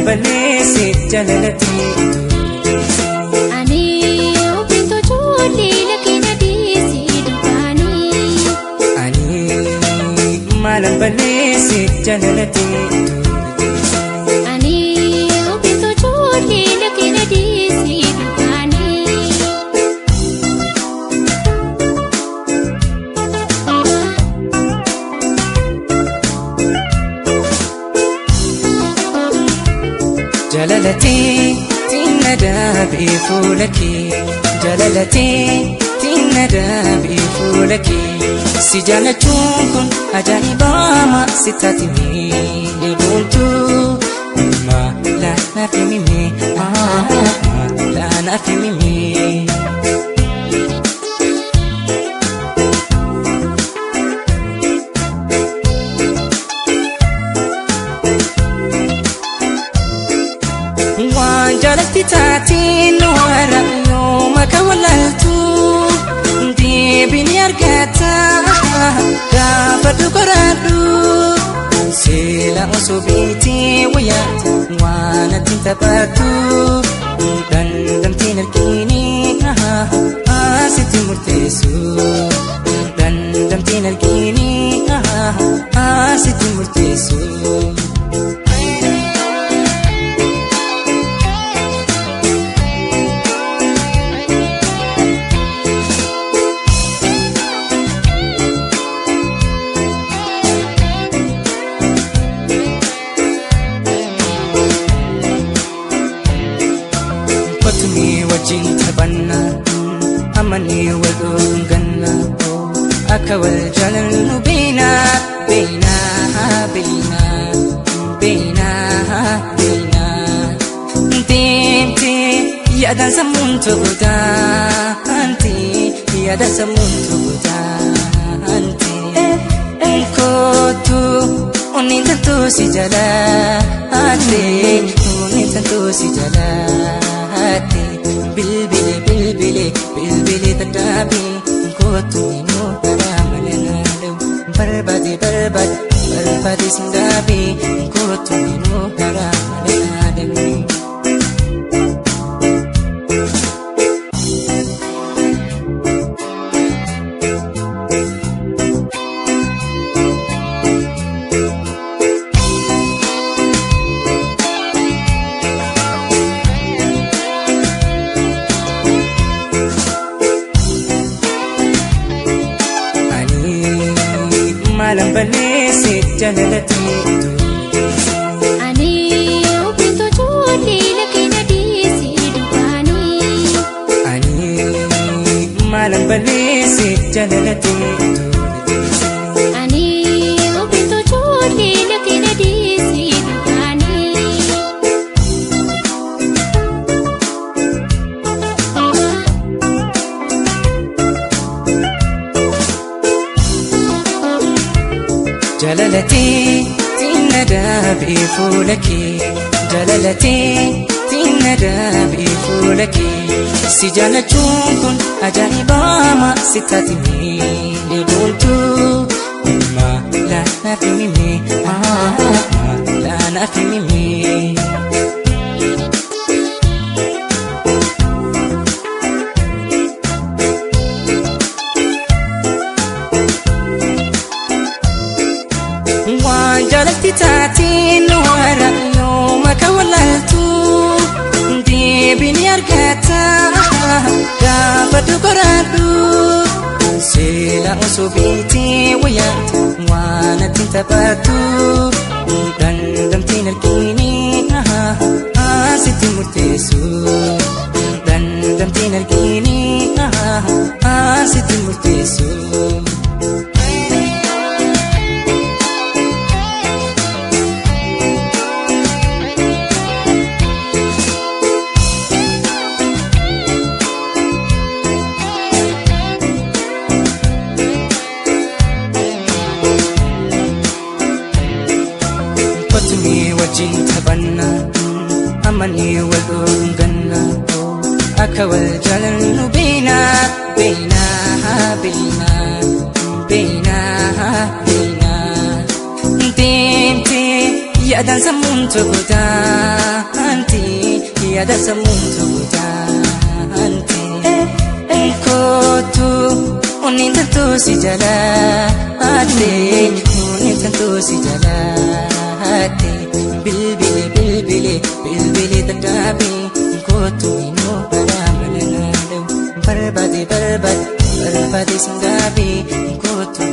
balleesse jalalati ani obinto jolli lakina disi dubani ani malan balleesse jalalati ani obinto jolli lakina disi dubani jalalati tinada bifulaki jalalati tinada bifulaki si jalachuun kun ajaa'iba ma sitatimi buntu ma la nafimimi la nafimimi jalatti taatiin wara yooma kawalaltu deebini argata gaafa dukoraadhu seela osoo beetee wayyaata waan ati taphattu dandamtiin argini asitti murteessu dandamtiin argini asitti murteessu Patumi wajin tabanna amani wadunganna akka wal jalalnu bina bina bina bina bina temte yadan samun tubuta anti yadan samun tubuta anti kotu unin tanto si jala ate unin tanto si jala bilbili bilbili bilbili tadabi kotu inu karamalanalu barbadi barbadi barbadi sindabi kotu inu karamalanalu malam balleesse jalalati ani obinto jolli lakina disi dubani ani malam balleesse jalalati ani obinto jolli lakina disi dubani jalalati tinada bifulaki jalalati tinada bifulaki si jalachuun kun ajaa'iba ma sitatimi buntu ma la nafimimi la nafimimi jalatti taatiin wara yooma kawalaltu deebini argata gaafa dukoraadhu seela osoo beetee wayyaata waan ati taphattu dandamtiin argini asitti murteessu dandamtiin argini asitti murteessu Patumi wajin tabanna amani wadunganna akka wal jalalnu bina bina bina bina bina temte yadan sammuun tokko taanti yadan sammuun tokko taanti kootu onni tantu si jalaate onni tantu si jalaate bilbili bilbili bilbili dadhabi kootu inoo baraamana naadau barbaade barbaade barbaade sangaabi kootu